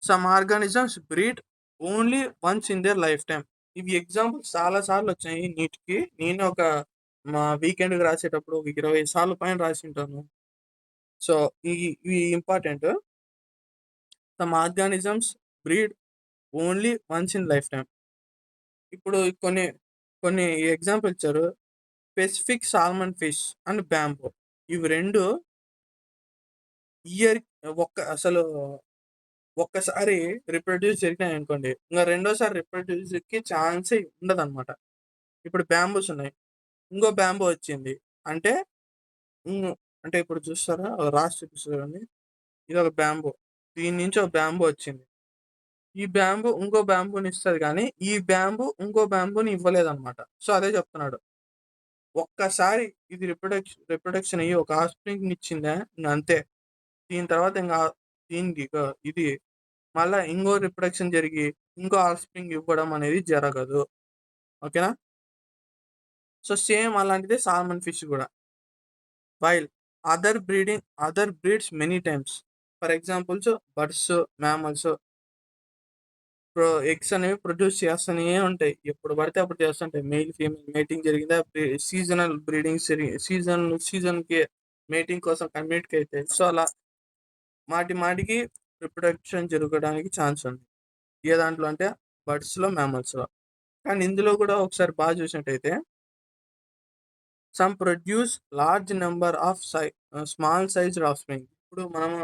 Some organisms breed only once in their life time. ఇవి ఎగ్జాంపుల్స్ చాలా సార్లు వచ్చాయి నీట్‌కి. నేను మా వీకెండ్‌కి రాసేటప్పుడు ఒక 20 సార్లు పైన రాసుంటాను. సో, ఇవి important. Some organisms breed only once in life time. ఇప్పుడు కొన్ని ఎగ్జాంపుల్ ఇచ్చారు. Pacific salmon fish and bamboo. ఇవి 2 ఇయర్ అసలు ఒక్కసారి రిప్రొడ్యూస్ జరిగినాయనుకోండి. ఇంక రెండోసారి రిప్రొడ్యూస్‌కి ఛాన్సే ఉండదనమాట. ఇప్పుడు బ్యాంబూస్ ఉన్నాయి. ఇంకో బ్యాంబూ వచ్చింది. అంటే హ్మ్. అంటే ఇప్పుడు చూస్తారా? రాసి చూపిస్తా చూడండి. ఇదొక బ్యాంబూ. దీని నుంచి ఒక బ్యాంబూ వచ్చింది. ఈ బ్యాంబూ ఇంకో బ్యాంబూని ఇస్తది గానీ, ఈ బ్యాంబూ ఇంకో బ్యాంబూని ఇవ్వలేదనమాట. సో, అదే చెప్తున్నాడు. ఒక్కసారి ఇది రిప్రొడక్షన్ అయ్యి ఒక ఆఫ్‌స్ప్రింగ్‌నిచ్చిందా ఇంగంతే. దీని తర్వాత దీనికి ఇది మళ్ళా ఇంకో రిప్రొడక్షన్ జరిగి, ఇంకో ఆఫ్‌స్ప్రింగ్ ఇవ్వడం అనేది జరగదు. ఓకేనా? సో, సేమ్ అలాంటిదే సాల్మన్ ఫిష్ గూడా. While other breeds many times. For examples birds, mammals eggs అనేవి ప్రొడ్యూస్ చేస్తూనే ఉంటాయి. ఎప్పుడు పడితే అప్పుడు చేస్తుంటాయి. మెయిల్, ఫీమేల్ మీటింగ్ జరిగిందా సీజనల్ బ్రీడింగ్స్ సీజన్‌కి మీటింగ్ కోసం కమ్యూనికేట్ అయితాయి. సో, అలా మాటి మాటికి రిప్రొడక్షన్ జరగడానికి ఛాన్స్ ఉంది. ఏ దాంట్లో అంటే బర్డ్స్‌లో, మామ్మల్స్‌లో. కానీ ఇందులో కూడా ఒకసారి చూసినట్టయితే some produce large number of small sized offspring. ఇప్పుడు మనము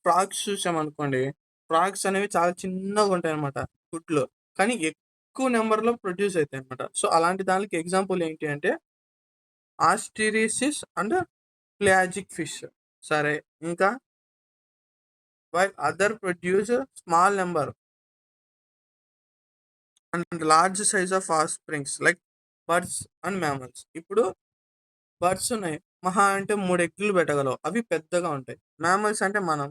ఫ్రాగ్స్ చూసామనుకోండి. ఫ్రాగ్స్ అనేవి చాలా చిన్నగుంటాయన్నమాట గుడ్లు. కానీ ఎక్కువ నంబర్‌లో ప్రొడ్యూస్ అయితాయన్నమాట. సో, అలాంటి దానికి ఎగ్జాంపుల్ ఏంటి అంటే ఆస్టెరిసిస్ అండ్ పెలాజిక్ ఫిష్. సరే. ఇంకా while other produce small number and large size of offsprings like birds and mammals. ఇప్పుడు బర్డ్స్ ఉన్నాయి. మహా అంటే 3 ఎగ్గులు పెట్టగలవు. అవి పెద్దగా ఉంటాయి. మామ్మల్స్ అంటే మనం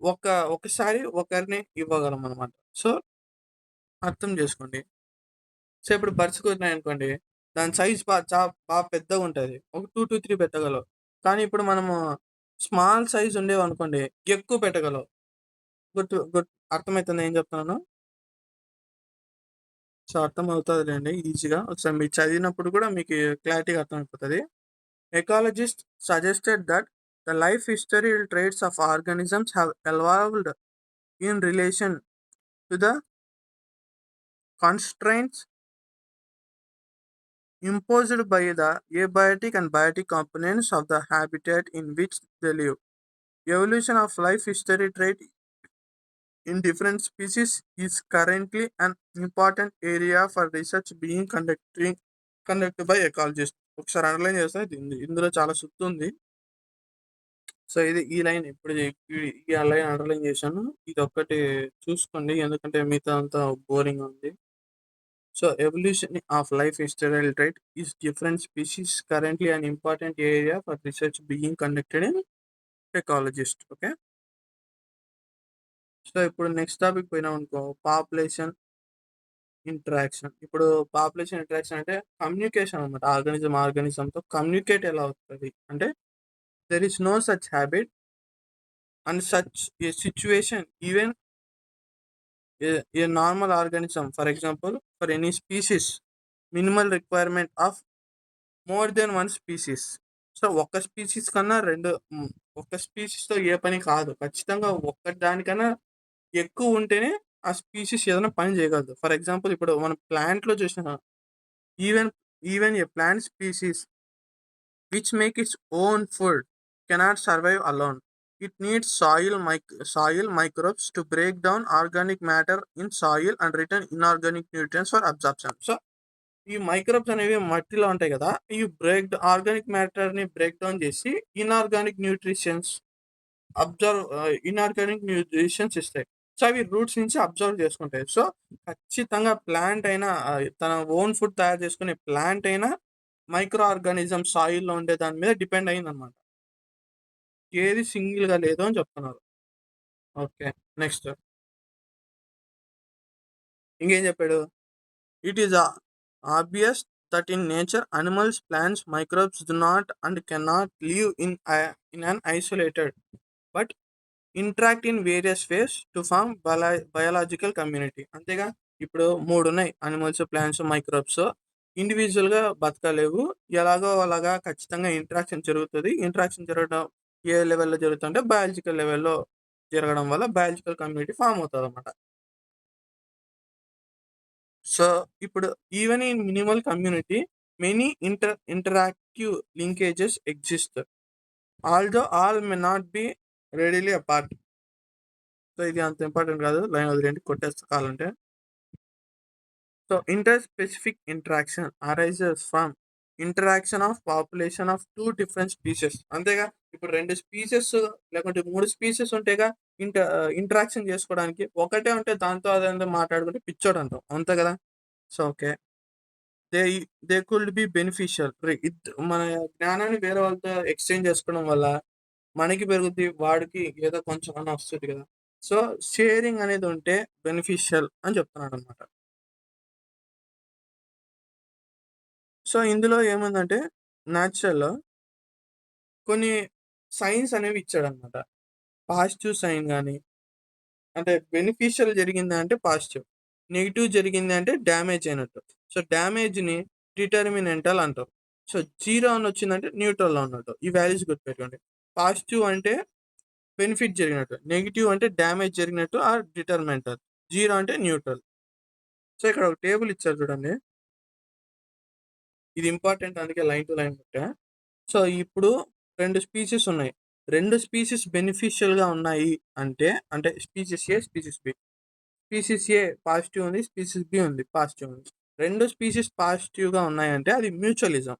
ఒక ఒకసారి ఒకరిని ఇవ్వగలమనమాట. సో, అర్థం చేసుకోండి. సో, ఇప్పుడు బర్డ్స్ కుదిరినాయనుకోండి. దాని సైజ్ పెద్దగుంటది. ఒక 2-3 పెట్టగలవు. కానీ ఇప్పుడు మనము స్మాల్ సైజ్ ఉండేవనుకోండి ఎక్కువ పెట్టగలవు. అర్థమైతుందా ఏం చెప్తున్నానో? సో, అర్థమవుతదిలెండి ఈజీగా. ఒకసారి మీరు చదివినప్పుడు కూడా మీకు క్లారిటీగా అర్థమైపోతది. Ecologists suggested that the life history traits of organisms have evolved in relation to the constraints imposed by the abiotic and biotic components of the habitat in which they live. Evolution of life history trait in different species is currently an important area for research being conducted by ecologists. ఒకసారి underline చేస్తే ఇందులో చాలా సుత్తుంది. So, ఈ line ఇప్పుడు ఈ line underline చేశాను. ఇదొక్కటి చూసుకోండి. ఎందుకంటే మిగతా అంతా బోరింగ్‌గా ఉంది. So, evolution of life historical trait is different species currently an important area for research being conducted in ecologist. Okay. So, ఇప్పుడు నెక్స్ట్ టాపిక్ పోయినామనుకో పాపులేషన్ ఇంటరాక్షన్. ఇప్పుడు పాపులేషన్ ఇంటరాక్షన్ అంటే కమ్యూనికేషన్ అనమాట. ఆర్గానిజంతో కమ్యూనికేట్ ఎలా అవుతది అంటే, there is no such habit and such a situation even a normal organism for example for any species minimal requirement of more than one species. So ఒక్క species కన్నా ఒక్క స్పీసీస్తో ఏ పని కాదు. ఖచ్చితంగా ఒక్క దానికన్నా ఎక్కువ ఉంటేనే ఆ స్పీసీస్ ఏదైనా పని చేయగలదు. ఫర్ ఎగ్జాంపుల్ ఇప్పుడు మనం ప్లాంట్లో చూసిన even even a plant species which make its own food cannot survive alone. It needs soil microbes to break down organic matter in soil and return inorganic nutrients for absorption. So ఈ microbes అనేవి మట్టిలో ఉంటాయి కదా, ఈ organic మ్యాటర్ని break down చేసి inorganic nutritions inorganic nutritions ఇస్తాయి. So అవి roots నుంచి అబ్జర్వ్ చేసుకుంటాయి. సో ఖచ్చితంగా ప్లాంట్ అయినా తన ఓన్ ఫుడ్ తయారు చేసుకునే ప్లాంట్ అయినా మైక్రో ఆర్గానిజం సాయిల్లో ఉండే దాని మీద డిపెండ్ అయిందనమాట. ఏది సింగిల్గా లేదు అని చెప్తున్నారు. ఓకే, నెక్స్ట్ ఇంకేం చెప్పాడు? It is obvious that in nature animals, plants, microbes do not and cannot live in an isolated but interact in various ways to form biological community. అంతేగా, ఇప్పుడు 3 ఉన్నాయి, అనిమల్స్, ప్లాంట్స్, మైక్రోబ్స్. ఇండివిజువల్గా బతకలేవు, ఎలాగో అలాగా ఖచ్చితంగా interaction జరుగుతుంది. ఇంటరాక్షన్ జరగడం ఏ లెవెల్లో జరుగుతుందంటే బయాలజికల్ లెవెల్లో జరగడం వల్ల బయాలజికల్ కమ్యూనిటీ ఫామ్ అవుతుంది అనమాట. సో ఇప్పుడు even in minimal community many interactive linkages exist although all may not be readily apart. So ఇది అంత ఇంపార్టెంట్ కాదు, లైన్ వదిలేంటి, కొట్టేస్తా కావాలంటే. So inter-specific interaction arises from interaction of population of 2 different species. అంతేగా, ఇప్పుడు 2 species లేకుంటే 3 species ఉంటేగా interaction చేసుకోవడానికి. ఒకటే ఉంటే దాంతో అదే మాట్లాడుకుంటే పిచ్చోడు అంటాం, అంతే కదా. So okay, they they could be beneficial. మన జ్ఞానాన్ని వేరే వాళ్ళతో ఎక్స్చేంజ్ చేసుకోవడం వల్ల మనకి పెరుగుద్ది, వాడికి ఏదో కొంచెం అన్న వస్తుంది కదా. సో షేరింగ్ అనేది ఉంటే బెనిఫిషియల్ అని చెప్తున్నాడు అనమాట. సో ఇందులో ఏముందంటే న్యాచురల్లో కొన్ని సైన్స్ అనేవి ఇచ్చాడనమాట. పాజిటివ్ సైన్ కానీ, అంటే బెనిఫిషియల్ జరిగింది అంటే పాజిటివ్, నెగిటివ్ జరిగింది అంటే డ్యామేజ్ అయినట్టు. సో డ్యామేజ్ని డిటర్మినెంటల్ అంటారు. సో జీరో అని వచ్చిందంటే న్యూట్రల్లో ఉన్నట్టు. ఈ వాల్యూస్ గుర్తుపెట్టుకోండి. పాజిటివ్ అంటే బెనిఫిట్ జరిగినట్టు, నెగిటివ్ అంటే డ్యామేజ్ జరిగినట్టు ఆర్ డిటర్మినెంటల్, జీరో అంటే న్యూట్రల్. సో ఇక్కడ ఒక టేబుల్ ఇచ్చారు చూడండి, ఇది ఇంపార్టెంట్, అందుకే లైన్ టు లైన్ పెట్టా. సో ఇప్పుడు 2 స్పీసీస్ ఉన్నాయి. 2 స్పీసీస్ బెనిఫిషియల్‌గా ఉన్నాయి అంటే స్పీసీస్ ఏ, స్పీసీస్ బి. స్పీసీస్ ఏ పాజిటివ్ ఉంది, స్పీసీస్ బి ఉంది పాజిటివ్ ఉంది. 2 స్పీసీస్ పాజిటివ్‌గా ఉన్నాయంటే అది మ్యూచువలిజం.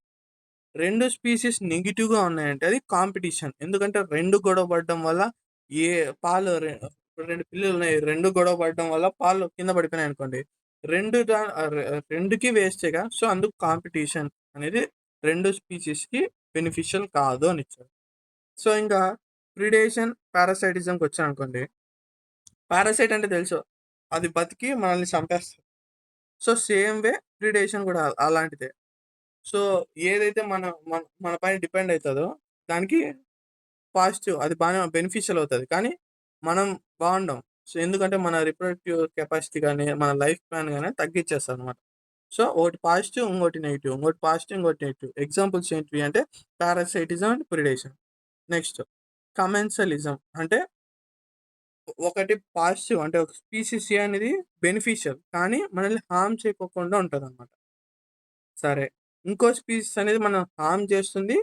2 స్పీసీస్ నెగెటివ్‌గా ఉన్నాయంటే అది కాంపిటీషన్. ఎందుకంటే 2 గొడవ పడడం వల్ల ఏ పాలు ఇప్పుడు 2 పిల్లులున్నాయి. 2 గొడవ పడడం వల్ల పాలు కింద పడిపోయినాయనుకోండి. 2కి వేస్టేగా. సో అందుకు కాంపిటీషన్ అనేది 2 స్పీసీస్‌కి బెనిఫిషియల్ కాదు అని ఇచ్చారు. సో ఇంకా ప్రిడేషన్, పారాసైటిజంకి వచ్చామనుకోండి. పారాసైట్ అంటే తెలుసు, అది బతికి మనల్ని చంపేస్తుంది. సో సేమ్ వే ప్రిడేషన్ కూడా అలాంటిదే. సో ఏదైతే మన మన మన పైన డిపెండ్ అవుతుందో దానికి పాజిటివ్, అది బాగానే బెనిఫిషియల్ అవుతుంది. కానీ మనం బాగుండం. సో ఎందుకంటే మన రిప్రొడక్టివ్ కెపాసిటీ కానీ మన లైఫ్ ప్లాన్ కానీ తగ్గించేస్తుంది అనమాట. సో ఒకటి పాజిటివ్, ఇంకోటి నెగిటివ్, ఇంకోటి పాజిటివ్, ఇంకోటి నెగిటివ్. ఎగ్జాంపుల్స్ ఏంటివి అంటే పారాసైటిజం అండ్ ప్రిడేషన్. నెక్స్ట్ కమెన్సలిజం అంటే ఒకటి పాజిటివ్, అంటే ఒక స్పీసీస్ ఏ అనేది బెనిఫిషియల్ కానీ మనల్ని హార్మ్ చేయకోకుండా ఉంటుంది అనమాట. సరే, ఇంకో స్పీసీస్ అనేది మనం హార్మ్ చేస్తుంది,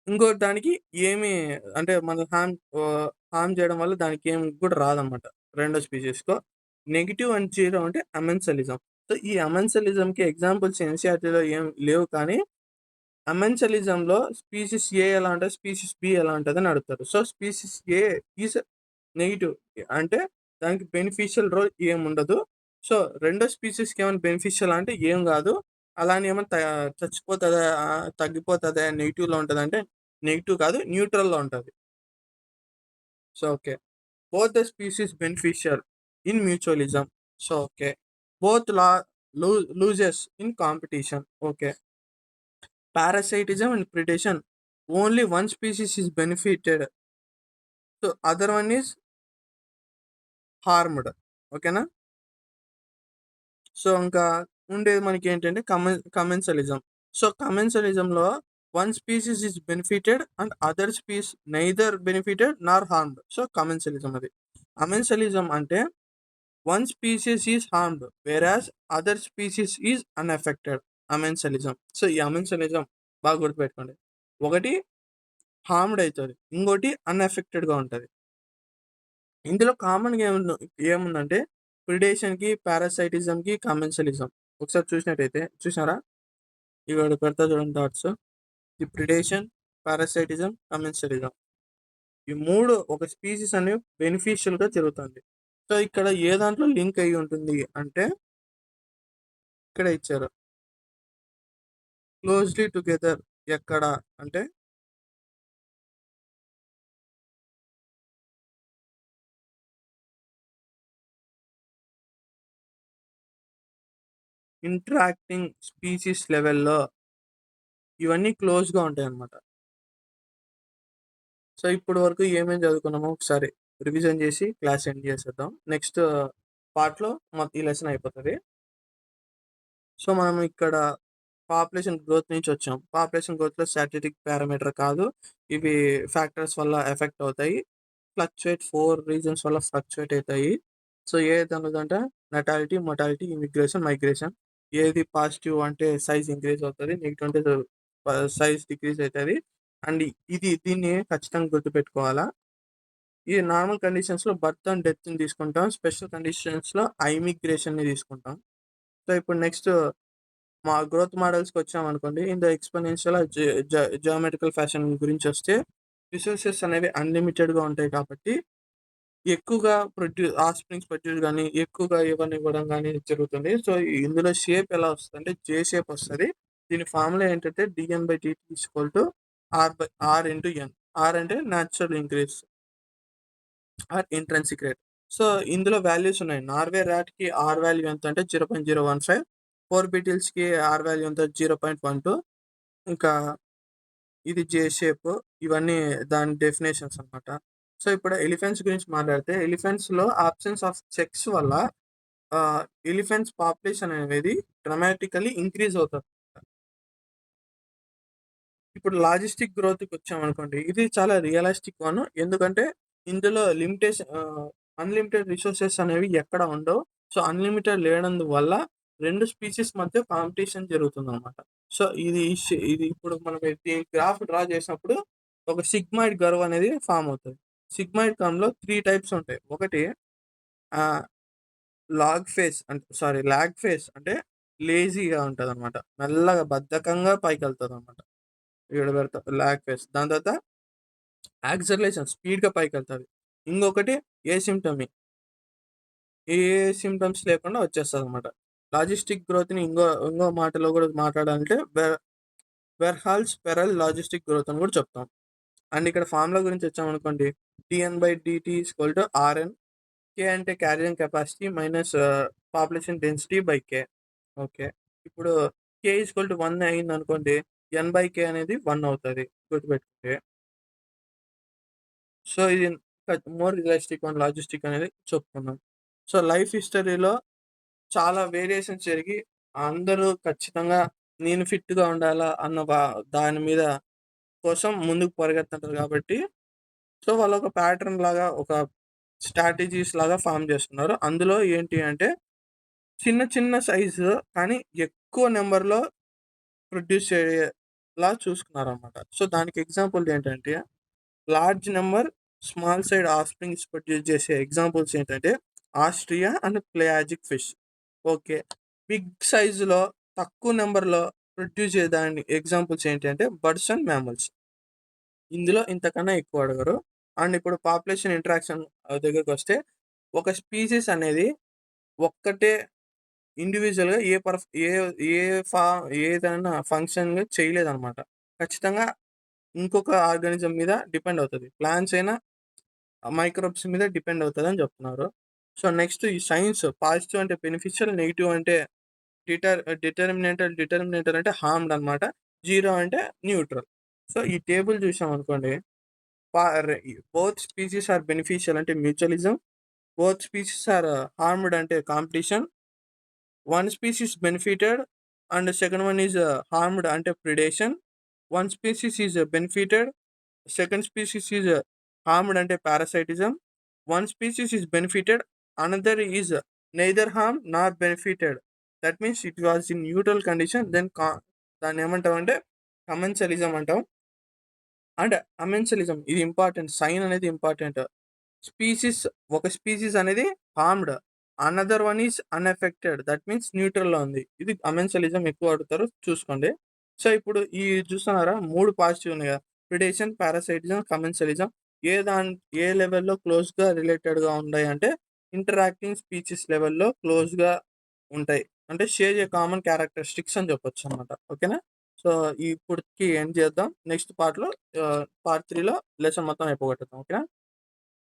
ఇంకో దానికి ఏమి, అంటే మన హార్మ్ చేయడం వల్ల దానికి ఏం కూడా రాదనమాట. రెండో స్పీసీస్‌కో నెగెటివ్ అండ్ జీరో అంటే అమెన్సలిజం. సో ఈ అమెన్సలిజంకి ఎగ్జాంపుల్స్ ఎన్‌సీఈఆర్‌టీలో ఏం లేవు, కానీ అమెన్సలిజంలో స్పీసీస్ ఏ ఎలా ఉంటది, స్పీసీస్ బి ఎలా ఉంటదని అడుగుతారు. So species A is negative, అంటే దానికి బెనిఫిషియల్ రోల్ ఏముండదు. సో రెండో స్పీసీస్‌కి ఏమైనా బెనిఫిషియల్ అంటే ఏం గాదు. అలా అని ఏమైనా చచ్చిపోతదా, తగ్గిపోతదా, నెగెటివ్‌లో ఉంటదంటే నెగెటివ్ కాదు, న్యూట్రల్‌లో ఉంటది. So okay, both the species beneficial in mutualism. So okay. both loses in competition. Okay. Parasitism and predation. Only one species is benefited. So other one is harmed. ఓకేనా. సో ఇంకా ఉండేది మనకి ఏంటంటే కమెన్సలిజం. సో కమెన్సలిజంలో one species is benefited and other species neither benefited nor harmed. So commensalism అది. Amensalism అంటే one species is harmed whereas other species is unaffected. Amensalism. So ఈ amensalism బాగా గుర్తుపెట్టుకోండి. ఒకటి హార్మ్డ్ అవుతుంది, ఇంకోటి అన్ఎఫెక్టెడ్గా ఉంటుంది. ఇందులో కామన్గా ఏముందంటే ప్రిడేషన్కి, పారాసైటిజంకి, కమెన్సలిజం. ఒకసారి చూసినట్టయితే చూసారా, ఇక్కడ పెడతా చూడండి డాట్స్. ది ప్రిడేషన్, పారాసైటిజం, కమెన్సలిజం, ఈ మూడు ఒక స్పీసీస్ అనేవి బెనిఫిషియల్గా జరుగుతుంది. సో ఇక్కడ ఏ దాంట్లో లింక్ అయ్యి ఉంటుంది అంటే ఇక్కడ ఇచ్చారు క్లోజ్లీ టుగెదర్. ఎక్కడ అంటే ఇంటరాక్టింగ్ స్పీసీస్ లెవెల్లో ఇవన్నీ క్లోజ్గా ఉంటాయి అన్నమాట. సో ఇప్పుడు వరకు ఏమేమి చదువుకున్నామో ఒకసారి రివిజన్ చేసి క్లాస్ ఎండ్ చేసేద్దాం. నెక్స్ట్ పార్ట్లో ఈ లెసన్ అయిపోతుంది. సో మనం ఇక్కడ పాపులేషన్ గ్రోత్ నుంచి వచ్చాం. పాపులేషన్ గ్రోత్లో స్టాటిస్టిక్ పారామీటర్ కాదు, ఇవి ఫ్యాక్టర్స్ వల్ల ఎఫెక్ట్ అవుతాయి. ఫ్లక్చుయేట్ 4 రీజన్స్ వల్ల ఫ్లక్చుయేట్ అవుతాయి. సో ఏది అన్నదంటే నటాలిటీ, మొటాలిటీ, ఇమిగ్రేషన్, మైగ్రేషన్. ఏది పాజిటివ్ అంటే సైజ్ ఇంక్రీజ్ అవుతుంది, నెగిటివ్ అంటే సైజ్ డిక్రీజ్ అవుతుంది. అండ్ దీన్ని ఖచ్చితంగా గుర్తుపెట్టుకోవాలా. ఈ నార్మల్ కండిషన్స్లో బర్త్ అండ్ డెత్ని తీసుకుంటాం, స్పెషల్ కండిషన్స్లో ఐమిగ్రేషన్ని తీసుకుంటాం. సో ఇప్పుడు నెక్స్ట్ మా గ్రోత్ మోడల్స్కి వచ్చామనుకోండి. In the exponential geometrical fashion గురించి వస్తే రిసోర్సెస్ అనేవి అన్లిమిటెడ్గా ఉంటాయి కాబట్టి ఎక్కువగా ఆస్ప్రింగ్స్ ప్రొడ్యూస్ కానీ ఎక్కువగా ఇవ్వడం కానీ జరుగుతుంది. సో ఇందులో షేప్ ఎలా వస్తుంది అంటే జే షేప్ వస్తుంది. దీని ఫార్ములా ఏంటంటే dN/dt = R into N. R అంటే natural increase R intrinsic rate. So ఇందులో వాల్యూస్ ఉన్నాయి. నార్వే ర్యాట్కి ఆర్ వాల్యూ ఎంత అంటే 0.015, 4 బీటిల్స్కి ఆర్ వాల్యూ ఎంత 0.12. ఇంకా ఇది జే షేప్. ఇవన్నీ దాని డెఫినేషన్స్ అనమాట. సో ఇప్పుడు ఎలిఫెంట్స్ గురించి మాట్లాడితే ఎలిఫెంట్స్లో ఆబ్సెన్స్ ఆఫ్ సెక్స్ వల్ల ఎలిఫెంట్స్ పాపులేషన్ అనేది డ్రమాటికలీ ఇంక్రీజ్ అవుతుంది. ఇప్పుడు లాజిస్టిక్ గ్రోత్కి వచ్చామనుకోండి, ఇది చాలా రియలిస్టిక్ వన్. ఎందుకంటే ఇందులో అన్లిమిటెడ్ రిసోర్సెస్ అనేవి ఎక్కడ ఉండవు. సో అన్లిమిటెడ్ లేనందువల్ల రెండు స్పీసీస్ మధ్య కాంపిటీషన్ జరుగుతుంది అనమాట. సో ఇది ఇప్పుడు మనం గ్రాఫ్ డ్రా చేసినప్పుడు ఒక సిగ్మాయిడ్ కర్వ్ అనేది ఫామ్ అవుతుంది. సిగ్మాయిడ్ కర్వ్లో 3 టైప్స్ ఉంటాయి. ఒకటి లాగ్ ఫేస్ అంటే లేజీగా ఉంటుంది అనమాట, మెల్లగా బద్ధకంగా పైకి వెళ్తుంది అనమాట. ఇక్కడ పెడతా లాగ్ ఫేస్. దాని తర్వాత యాక్సలరేషన్, స్పీడ్గా పైకి వెళ్తుంది. ఇంకొకటి ఏసిమ్టమీ, ఏ సిమ్టమ్స్ లేకుండా వచ్చేస్తుంది అనమాట. లాజిస్టిక్ గ్రోత్ని ఇంకో మాటలో కూడా మాట్లాడాలంటే వెర్హాల్ స్పెరల్ లాజిస్టిక్ గ్రోత్ అని కూడా చెప్తాం. అండ్ ఇక్కడ ఫార్ములా గురించి వచ్చామనుకోండి, dN/dt = Rn. కే అంటే carrying capacity minus population density by K. Okay. ఇప్పుడు కే = 1 అయింది అనుకోండి, n/k అనేది 1 అవుతుంది గుర్తుపెట్టుకుంటే. సో ఇది మోర్ రియలిస్టిక్ వన్ లాజిస్టిక్ అనేది చెప్పుకున్నాం. సో లైఫ్ హిస్టరీలో చాలా వేరియేషన్స్ జరిగి అందరూ ఖచ్చితంగా నేను ఫిట్గా ఉండాలా అన్న దాని మీద కోసం ముందుకు పరిగెత్తుంటారు కాబట్టి సో వాళ్ళు ఒక ప్యాటర్న్ లాగా ఒక స్ట్రాటజీస్ లాగా ఫామ్ చేస్తున్నారు. అందులో ఏంటి అంటే చిన్న చిన్న సైజు కానీ ఎక్కువ నెంబర్లో ప్రొడ్యూస్ చేయేలా చూసుకున్నారు అనమాట. సో దానికి ఎగ్జాంపుల్ ఏంటంటే large number small size offsprings produce చేసే ఎగ్జాంపుల్స్ ఏంటంటే ఆస్ట్రియా and pelagic fish. Okay. Big సైజులో తక్కువ నెంబర్లో ప్రొడ్యూస్ చేసేదాని ఎగ్జాంపుల్స్ ఏంటంటే బర్డ్స్ అండ్ మ్యామల్స్. ఇందులో ఇంతకన్నా ఎక్కువ అడగరు. అండ్ ఇప్పుడు పాపులేషన్ ఇంటరాక్షన్ దగ్గరికి వస్తే ఒక స్పీసీస్ అనేది ఒక్కటే ఇండివిజువల్గా ఏ ఏ ఫా ఏదైనా ఫంక్షన్గా చేయలేదన్నమాట. ఖచ్చితంగా ఇంకొక ఆర్గానిజం మీద డిపెండ్ అవుతుంది. ప్లాంట్స్ అయినా మైక్రోబ్స్ మీద డిపెండ్ అవుతుంది అని చెప్తున్నారు. సో నెక్స్ట్ ఈ సైన్స్ పాజిటివ్ అంటే బెనిఫిషియల్, నెగిటివ్ అంటే డిటర్మినేటర్ అంటే హార్మ్డ్ అనమాట, జీరో అంటే న్యూట్రల్. సో ఈ టేబుల్ చూసాం అనుకోండి, బోత్ స్పీసీస్ ఆర్ బెనిఫిషియల్ అంటే mutualism, both species are harmed అంటే competition, one species benefited and second one is harmed అంటే predation, one species is benefited, second species is harmed అంటే parasitism, one species is benefited, another is neither harmed nor benefited, that means it was in neutral condition, then దాన్ని ఏమంటాం అంటే కమెన్షలిజం అంటాం. And amensalism ఇది important, sign అనేది important. Species ఒక species అనేది harmed, another one is unaffected, that means న్యూట్రల్లో ఉంది. ఇది అమెన్షలిజం ఎక్కువ అడుగుతారు, చూసుకోండి. సో ఇప్పుడు ఈ చూస్తున్నారా, మూడు పాజిటివ్ ఉన్నాయి కదా, ప్రిడేషన్, పారాసైటిజం, కమెన్షలిజం. ఏ లెవెల్లో క్లోజ్గా రిలేటెడ్గా ఉన్నాయి అంటే ఇంటరాక్టింగ్ స్పీసీస్ లెవెల్లో క్లోజ్గా ఉంటాయి, అంటే షేర్ ఏ కామన్ క్యారెక్టరిస్టిక్స్ అని చెప్పొచ్చు అనమాట. ఓకేనా. సో ఇప్పటికి ఎండ్ చేద్దాం, నెక్స్ట్ పార్ట్లో పార్ట్ 3లో లెసన్ మొత్తం అయిపోగొట్టుదాం. ఓకేనా.